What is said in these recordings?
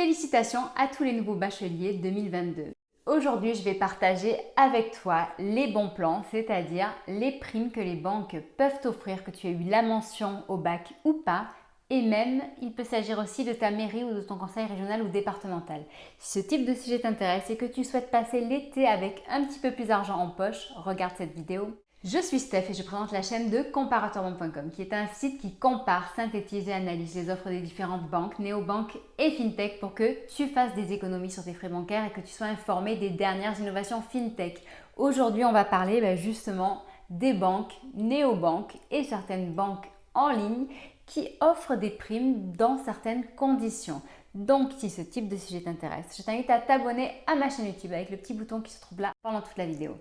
Félicitations à tous les nouveaux bacheliers 2022. Aujourd'hui, je vais partager avec toi les bons plans, c'est-à-dire les primes que les banques peuvent t'offrir, que tu aies eu la mention au bac ou pas. Et même, il peut s'agir aussi de ta mairie ou de ton conseil régional ou départemental. Si ce type de sujet t'intéresse et que tu souhaites passer l'été avec un petit peu plus d'argent en poche, regarde cette vidéo. Je suis Steph et je présente la chaîne de comparatorbank.com qui est un site qui compare, synthétise et analyse les offres des différentes banques, néobanques et fintech pour que tu fasses des économies sur tes frais bancaires et que tu sois informé des dernières innovations fintech. Aujourd'hui, on va parler justement des banques, néobanques et certaines banques en ligne qui offrent des primes dans certaines conditions. Donc, si ce type de sujet t'intéresse, je t'invite à t'abonner à ma chaîne YouTube avec le petit bouton qui se trouve là pendant toute la vidéo.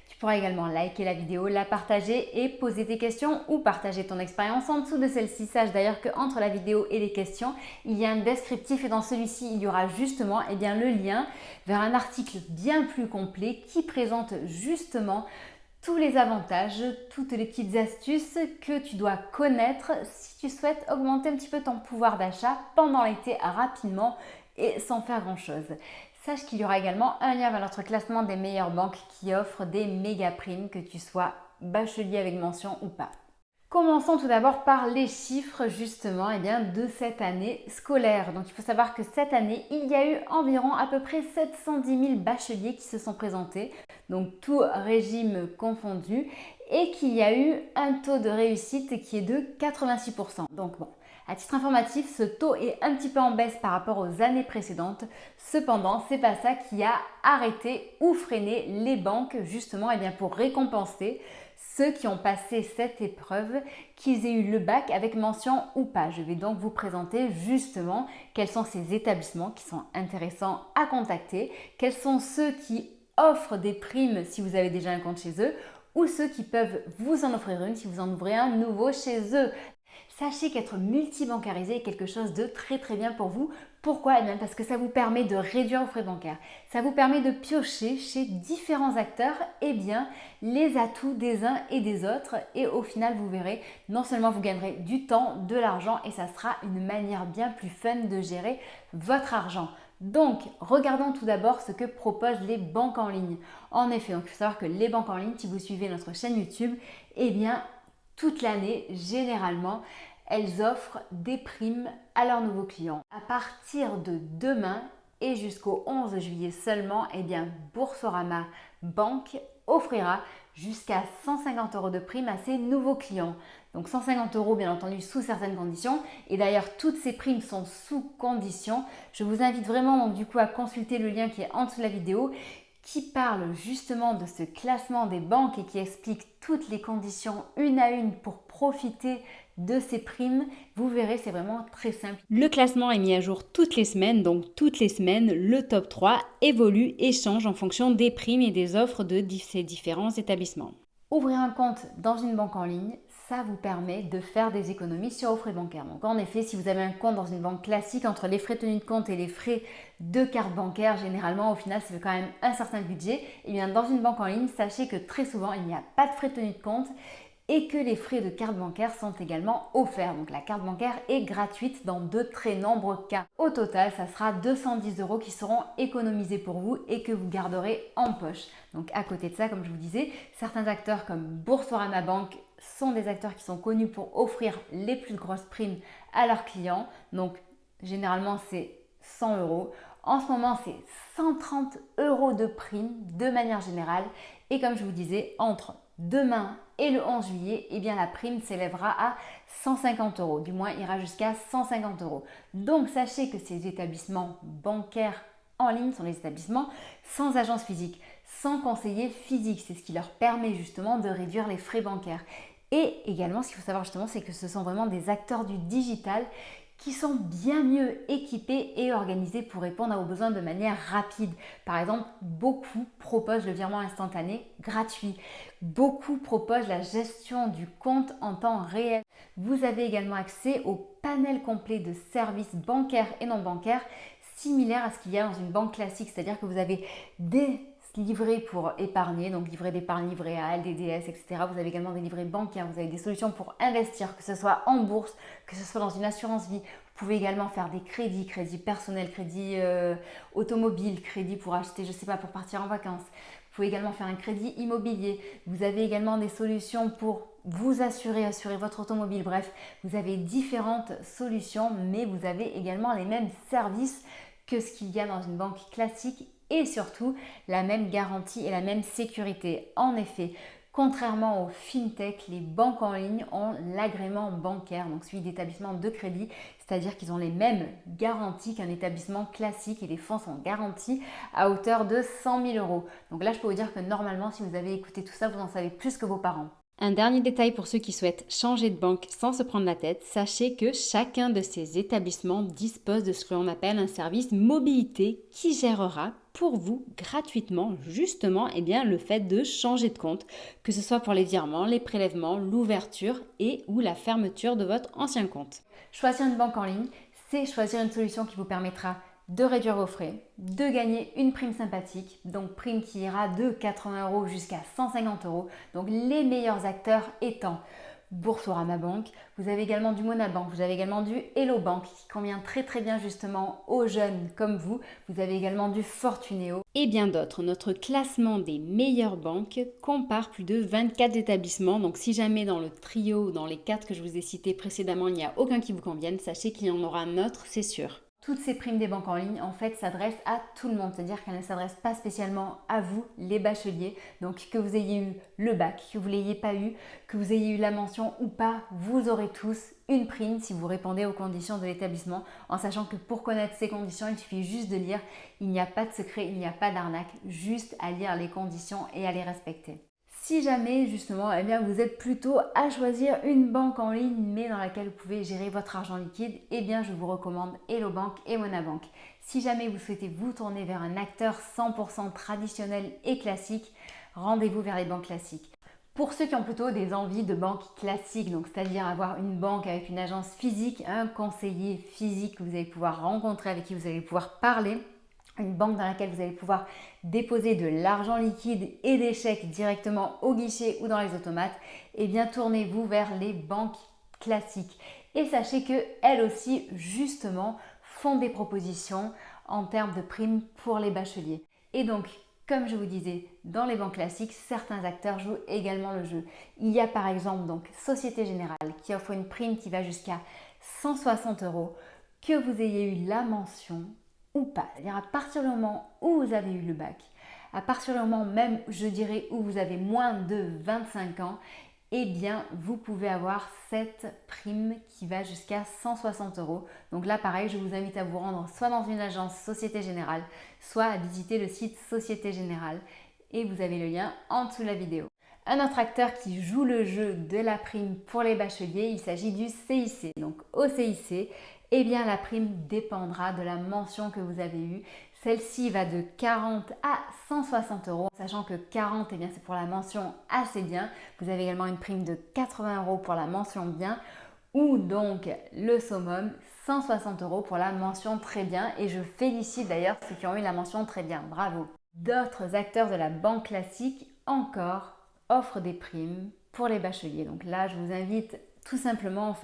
Tu pourras également liker la vidéo, la partager et poser tes questions ou partager ton expérience en dessous de celle-ci. Sache d'ailleurs qu'entre la vidéo et les questions, il y a un descriptif et dans celui-ci, il y aura justement le lien vers un article bien plus complet qui présente justement tous les avantages, toutes les petites astuces que tu dois connaître si tu souhaites augmenter un petit peu ton pouvoir d'achat pendant l'été rapidement et sans faire grand-chose. Sache qu'il y aura également un lien vers notre classement des meilleures banques qui offrent des méga primes, que tu sois bachelier avec mention ou pas. Commençons tout d'abord par les chiffres justement de cette année scolaire. Donc il faut savoir que cette année, il y a eu environ à peu près 710 000 bacheliers qui se sont présentés, donc tout régime confondu, et qu'il y a eu un taux de réussite qui est de 86%. Donc bon, à titre informatif, ce taux est un petit peu en baisse par rapport aux années précédentes. Cependant, c'est pas ça qui a arrêté ou freiné les banques justement pour récompenser ceux qui ont passé cette épreuve, qu'ils aient eu le bac avec mention ou pas. Je vais donc vous présenter justement quels sont ces établissements qui sont intéressants à contacter, quels sont ceux qui offrent des primes si vous avez déjà un compte chez eux ou ceux qui peuvent vous en offrir une si vous en ouvrez un nouveau chez eux. Sachez qu'être multibancarisé est quelque chose de très bien pour vous. Pourquoi? Parce que ça vous permet de réduire vos frais bancaires. Ça vous permet de piocher chez différents acteurs les atouts des uns et des autres. Et au final, vous verrez, non seulement vous gagnerez du temps, de l'argent et ça sera une manière bien plus fun de gérer votre argent. Donc, regardons tout d'abord ce que proposent les banques en ligne. En effet, donc, il faut savoir que les banques en ligne, si vous suivez notre chaîne YouTube, toute l'année, généralement, elles offrent des primes à leurs nouveaux clients. À partir de demain et jusqu'au 11 juillet seulement, Boursorama Bank offrira jusqu'à 150 € de primes à ses nouveaux clients. Donc 150 € bien entendu sous certaines conditions. Et d'ailleurs, toutes ces primes sont sous condition. Je vous invite vraiment à consulter le lien qui est en dessous de la vidéo, qui parle justement de ce classement des banques et qui explique toutes les conditions une à une pour profiter de ces primes. Vous verrez, c'est vraiment très simple. Le classement est mis à jour toutes les semaines, donc toutes les semaines, le top 3 évolue et change en fonction des primes et des offres de ces différents établissements. Ouvrir un compte dans une banque en ligne, ça vous permet de faire des économies sur vos frais bancaires. Donc en effet, si vous avez un compte dans une banque classique, entre les frais de tenue de compte et les frais de carte bancaire, généralement au final, ça fait quand même un certain budget. Et dans une banque en ligne, sachez que très souvent, il n'y a pas de frais de tenue de compte et que les frais de carte bancaire sont également offerts. Donc la carte bancaire est gratuite dans de très nombreux cas. Au total, ça sera 210 € qui seront économisés pour vous et que vous garderez en poche. Donc à côté de ça, comme je vous disais, certains acteurs comme Boursorama Bank sont des acteurs qui sont connus pour offrir les plus grosses primes à leurs clients. Donc généralement, c'est 100 €. En ce moment, c'est 130 € de prime de manière générale. Et comme je vous disais, entre demain et le 11 juillet, la prime s'élèvera à 150 €. Du moins, ira jusqu'à 150 €. Donc, sachez que ces établissements bancaires en ligne sont des établissements sans agence physique, sans conseiller physique. C'est ce qui leur permet justement de réduire les frais bancaires. Et également, ce qu'il faut savoir justement, c'est que ce sont vraiment des acteurs du digital qui sont bien mieux équipés et organisés pour répondre à vos besoins de manière rapide. Par exemple, beaucoup proposent le virement instantané gratuit. Beaucoup proposent la gestion du compte en temps réel. Vous avez également accès au panel complet de services bancaires et non bancaires similaires à ce qu'il y a dans une banque classique. C'est-à-dire que vous avez des livrets pour épargner, donc livret d'épargne, livret A, LDDS, etc. Vous avez également des livrets bancaires, vous avez des solutions pour investir, que ce soit en bourse, que ce soit dans une assurance vie. Vous Vous pouvez également faire des crédits, crédits personnels, crédits automobiles, crédits pour acheter, je ne sais pas, pour partir en vacances. Vous pouvez également faire un crédit immobilier. Vous avez également des solutions pour vous assurer votre automobile. Bref, vous avez différentes solutions, mais vous avez également les mêmes services que ce qu'il y a dans une banque classique et surtout la même garantie et la même sécurité. En effet, contrairement aux fintech, les banques en ligne ont l'agrément bancaire, donc celui d'établissement de crédit, c'est-à-dire qu'ils ont les mêmes garanties qu'un établissement classique et les fonds sont garantis à hauteur de 100 000 euros. Donc là, je peux vous dire que normalement, si vous avez écouté tout ça, vous en savez plus que vos parents. Un dernier détail pour ceux qui souhaitent changer de banque sans se prendre la tête, sachez que chacun de ces établissements dispose de ce que l'on appelle un service mobilité qui gérera pour vous gratuitement justement le fait de changer de compte, que ce soit pour les virements, les prélèvements, l'ouverture et ou la fermeture de votre ancien compte. Choisir une banque en ligne, c'est choisir une solution qui vous permettra de réduire vos frais, de gagner une prime sympathique, donc prime qui ira de 80 euros jusqu'à 150 euros. Donc les meilleurs acteurs étant Boursorama Bank, vous avez également du Monabank, vous avez également du Hello Bank qui convient très bien justement aux jeunes comme vous. Vous avez également du Fortunéo et bien d'autres. Notre classement des meilleures banques compare plus de 24 établissements. Donc si jamais dans le trio, dans les 4 que je vous ai cités précédemment, il n'y a aucun qui vous convienne, sachez qu'il y en aura un autre, c'est sûr. Toutes ces primes des banques en ligne, en fait, s'adressent à tout le monde. C'est-à-dire qu'elles ne s'adressent pas spécialement à vous, les bacheliers. Donc, que vous ayez eu le bac, que vous ne l'ayez pas eu, que vous ayez eu la mention ou pas, vous aurez tous une prime si vous répondez aux conditions de l'établissement. En sachant que pour connaître ces conditions, il suffit juste de lire. Il n'y a pas de secret, il n'y a pas d'arnaque. Juste à lire les conditions et à les respecter. Si jamais justement vous êtes plutôt à choisir une banque en ligne mais dans laquelle vous pouvez gérer votre argent liquide, je vous recommande Hello Bank et Monabank. Si jamais vous souhaitez vous tourner vers un acteur 100% traditionnel et classique, rendez-vous vers les banques classiques. Pour ceux qui ont plutôt des envies de banque classique, donc c'est-à-dire avoir une banque avec une agence physique, un conseiller physique que vous allez pouvoir rencontrer, avec qui vous allez pouvoir parler, une banque dans laquelle vous allez pouvoir déposer de l'argent liquide et des chèques directement au guichet ou dans les automates, tournez-vous vers les banques classiques. Et sachez qu'elles aussi, justement, font des propositions en termes de primes pour les bacheliers. Et donc, comme je vous disais, dans les banques classiques, certains acteurs jouent également le jeu. Il y a par exemple donc Société Générale qui offre une prime qui va jusqu'à 160 euros, que vous ayez eu la mention ou pas. C'est-à-dire à partir du moment où vous avez eu le bac, à partir du moment même, je dirais, où vous avez moins de 25 ans, vous pouvez avoir cette prime qui va jusqu'à 160 euros. Donc là, pareil, je vous invite à vous rendre soit dans une agence Société Générale, soit à visiter le site Société Générale et vous avez le lien en dessous de la vidéo. Un autre acteur qui joue le jeu de la prime pour les bacheliers, il s'agit du CIC. Donc au CIC, la prime dépendra de la mention que vous avez eue. Celle-ci va de 40 à 160 euros, sachant que 40, c'est pour la mention assez bien. Vous avez également une prime de 80 euros pour la mention bien, ou donc le summum, 160 euros pour la mention très bien. Et je félicite d'ailleurs ceux qui ont eu la mention très bien, bravo. D'autres acteurs de la banque classique encore offrent des primes pour les bacheliers. Donc là, je vous invite tout simplement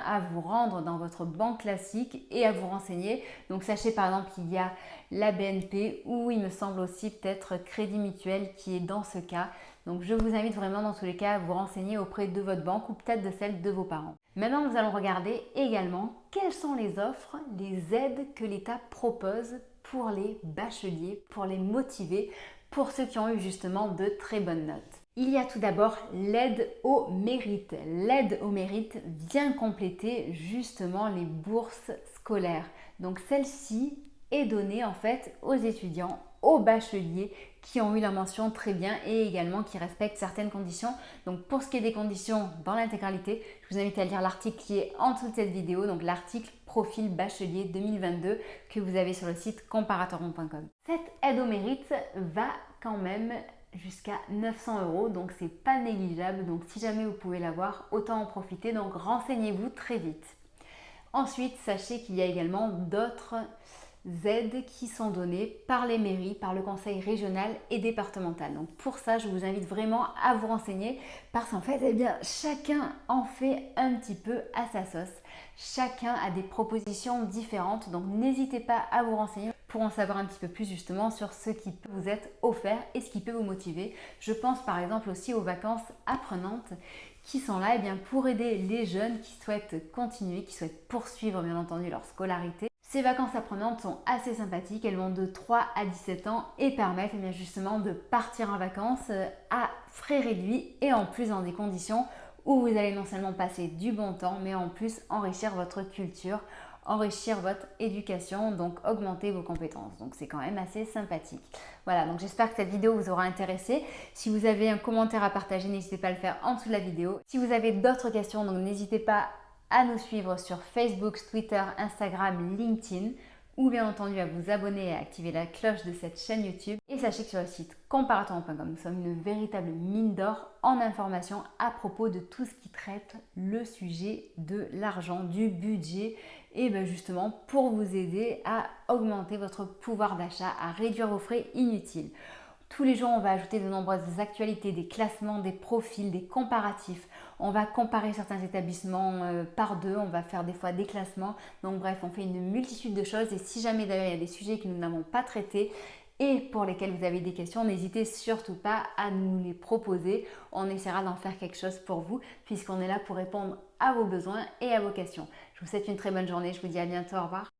à vous rendre dans votre banque classique et à vous renseigner. Donc sachez par exemple qu'il y a la BNP ou il me semble aussi peut-être Crédit Mutuel qui est dans ce cas. Donc je vous invite vraiment dans tous les cas à vous renseigner auprès de votre banque ou peut-être de celle de vos parents. Maintenant, nous allons regarder également quelles sont les offres, les aides que l'État propose pour les bacheliers, pour les motiver, pour ceux qui ont eu justement de très bonnes notes. Il y a tout d'abord l'aide au mérite. L'aide au mérite vient compléter justement les bourses scolaires. Donc celle-ci est donnée aux étudiants, aux bacheliers qui ont eu la mention très bien et également qui respectent certaines conditions. Donc pour ce qui est des conditions dans l'intégralité, je vous invite à lire l'article qui est en dessous de cette vidéo, donc l'article Profil bachelier 2022 que vous avez sur le site comparatormon.com. Cette aide au mérite va quand même jusqu'à 900 euros, donc c'est pas négligeable. Donc si jamais vous pouvez l'avoir, autant en profiter. Donc renseignez-vous très vite. Ensuite, sachez qu'il y a également d'autres aides qui sont données par les mairies, par le conseil régional et départemental. Donc pour ça, je vous invite vraiment à vous renseigner parce qu'en fait, eh bien, chacun en fait un petit peu à sa sauce. Chacun a des propositions différentes, donc n'hésitez pas à vous renseigner pour en savoir un petit peu plus justement sur ce qui peut vous être offert et ce qui peut vous motiver. Je pense par exemple aussi aux vacances apprenantes qui sont là bien, pour aider les jeunes qui souhaitent continuer, qui souhaitent poursuivre bien entendu leur scolarité. Ces vacances apprenantes sont assez sympathiques, elles vont de 3 à 17 ans et permettent bien, justement de partir en vacances à frais réduits et en plus dans des conditions où vous allez non seulement passer du bon temps mais en plus enrichir votre culture, enrichir votre éducation, donc augmenter vos compétences. Donc c'est quand même assez sympathique. Voilà, donc j'espère que cette vidéo vous aura intéressé. Si vous avez un commentaire à partager, n'hésitez pas à le faire en dessous de la vidéo. Si vous avez d'autres questions, donc n'hésitez pas à nous suivre sur Facebook, Twitter, Instagram, LinkedIn ou bien entendu à vous abonner et à activer la cloche de cette chaîne YouTube. Et sachez que sur le site comparaton.com, nous sommes une véritable mine d'or en informations à propos de tout ce qui traite le sujet de l'argent, du budget et bien justement pour vous aider à augmenter votre pouvoir d'achat, à réduire vos frais inutiles. Tous les jours, on va ajouter de nombreuses actualités, des classements, des profils, des comparatifs. On va comparer certains établissements par deux, on va faire des fois des classements. Donc bref, on fait une multitude de choses et si jamais d'ailleurs il y a des sujets que nous n'avons pas traités et pour lesquels vous avez des questions, n'hésitez surtout pas à nous les proposer. On essaiera d'en faire quelque chose pour vous puisqu'on est là pour répondre à vos besoins et à vos questions. Je vous souhaite une très bonne journée, je vous dis à bientôt, au revoir.